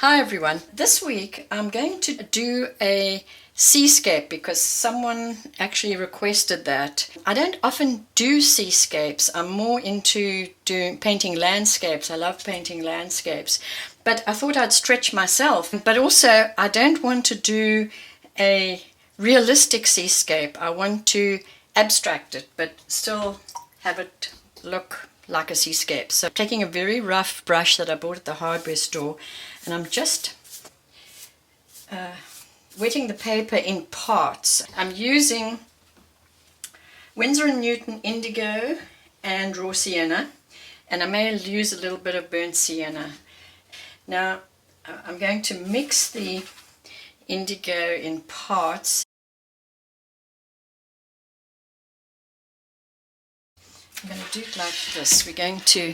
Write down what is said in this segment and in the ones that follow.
Hi everyone. This week I'm going to do a seascape because someone actually requested that. I don't often do seascapes. I'm more into painting landscapes. I love painting landscapes. But I thought I'd stretch myself. But also I don't want to do a realistic seascape. I want to abstract it but still have it look like a seascape. So I'm taking a very rough brush that I bought at the hardware store, and I'm just wetting the paper in parts. I'm using Winsor & Newton Indigo and raw sienna, and I may use a little bit of burnt sienna. Now I'm going to mix the indigo in parts. I'm going to do it like this. We're going to,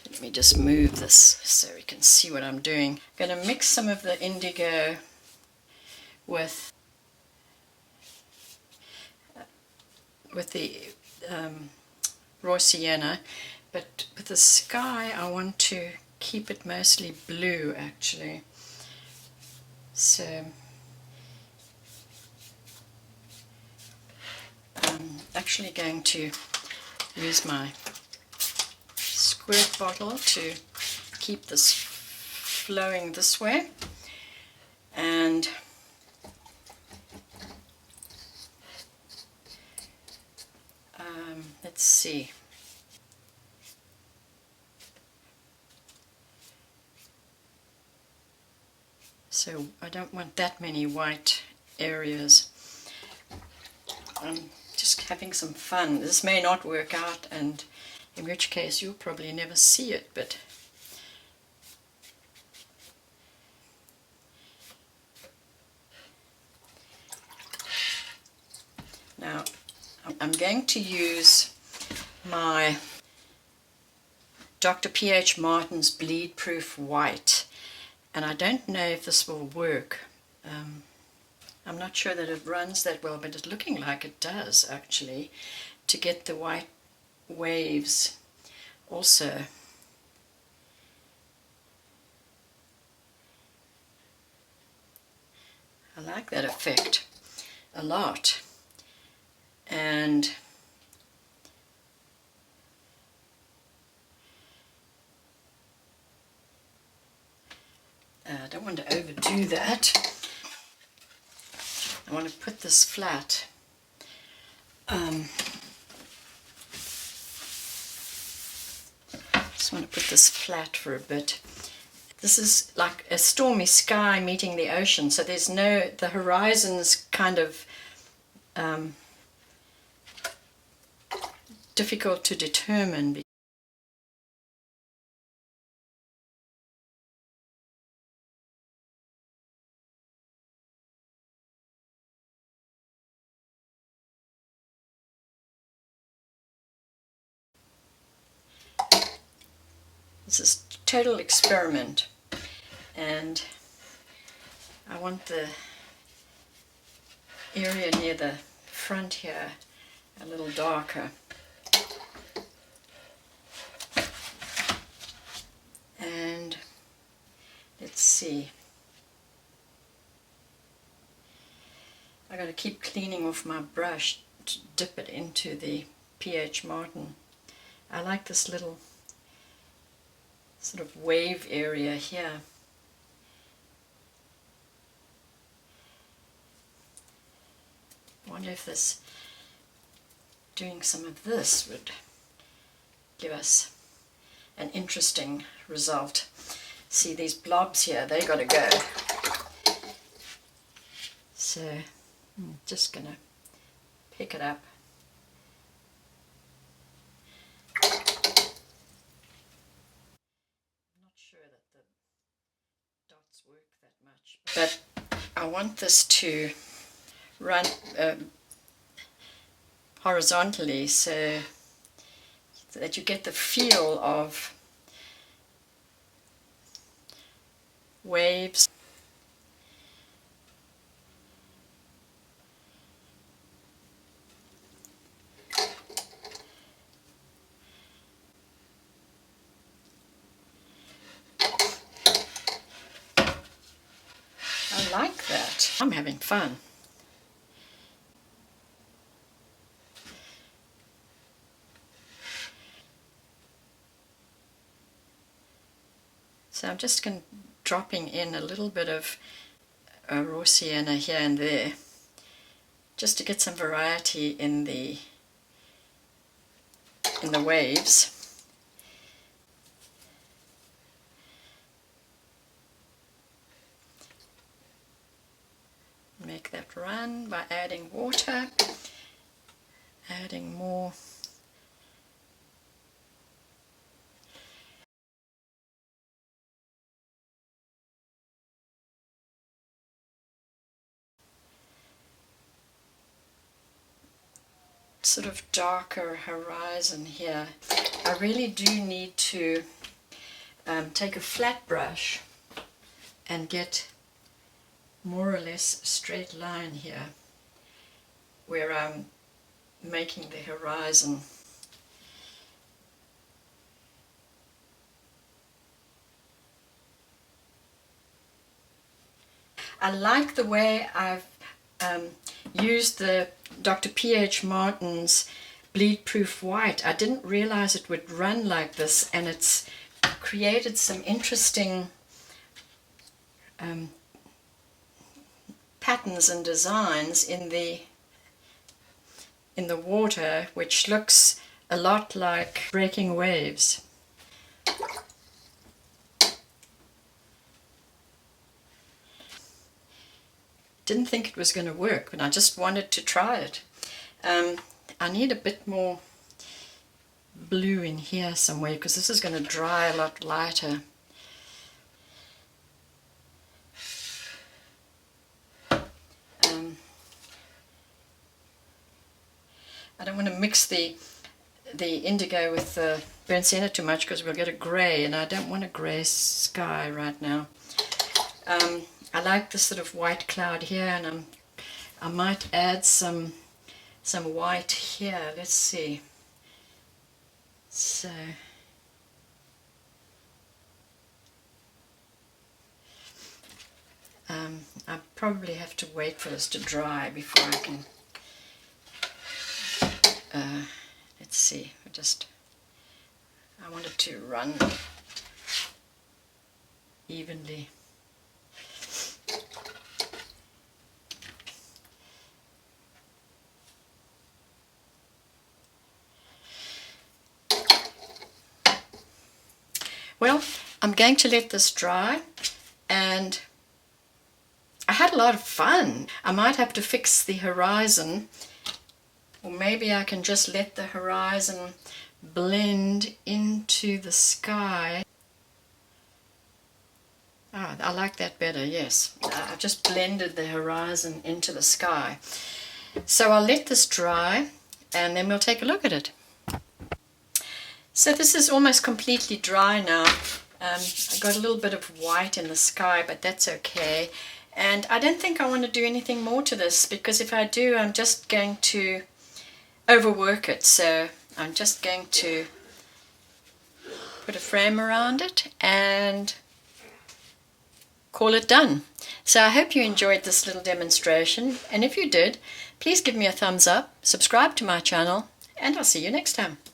let me just move this so we can see what I'm doing. I'm going to mix some of the indigo with the raw sienna, but with the sky I want to keep it mostly blue actually. So I'm actually going to use my squirt bottle to keep this flowing this way, and let's see. So I don't want that many white areas. I'm just having some fun. This may not work out, and in which case you'll probably never see it, but now I'm going to use my Dr. P.H. Martin's Bleed Proof White, and I don't know if this will work. I'm not sure that it runs that well, but it's looking like it does actually, to get the white waves also. I like that effect a lot. And I don't want to overdo that. I want to put this flat. Just want to put this flat for a bit. This is like a stormy sky meeting the ocean, so there's no, the horizon's kind of difficult to determine. This is a total experiment, and I want the area near the front here a little darker. And let's see. I got to keep cleaning off my brush to dip it into the P.H. Martin. I like this little sort of wave area here. I wonder if this, doing some of this would give us an interesting result. See these blobs here, they got to go. So I'm just going to pick it up. Work that much, but I want this to run horizontally so that you get the feel of waves. it. I'm having fun. So I'm just dropping in a little bit of raw sienna here and there, just to get some variety in the waves. Make that run by adding water, adding more. Sort of darker horizon here. I really do need to take a flat brush and get more or less a straight line here where I'm making the horizon. I like the way I've used the Dr. P.H. Martin's bleed proof white. I didn't realize it would run like this, and it's created some interesting patterns and designs in the water, which looks a lot like breaking waves. Didn't think it was going to work, but I just wanted to try it. I need a bit more blue in here somewhere, because this is going to dry a lot lighter. I don't want to mix the indigo with the burnt sienna too much, because we'll get a grey, and I don't want a grey sky right now. I like this sort of white cloud here, and I might add some white here. Let's see. So I probably have to wait for this to dry before I can. Let's see. I want it to run evenly. Well, I'm going to let this dry, and I had a lot of fun. I might have to fix the horizon, or maybe I can just let the horizon blend into the sky. Ah, I like that better, yes. I've just blended the horizon into the sky. So I'll let this dry, and then we'll take a look at it. So this is almost completely dry now. I got a little bit of white in the sky, but that's okay. And I don't think I want to do anything more to this, because if I do, I'm just going to overwork it. So I'm just going to put a frame around it and call it done. So I hope you enjoyed this little demonstration, and if you did, please give me a thumbs up, subscribe to my channel, and I'll see you next time.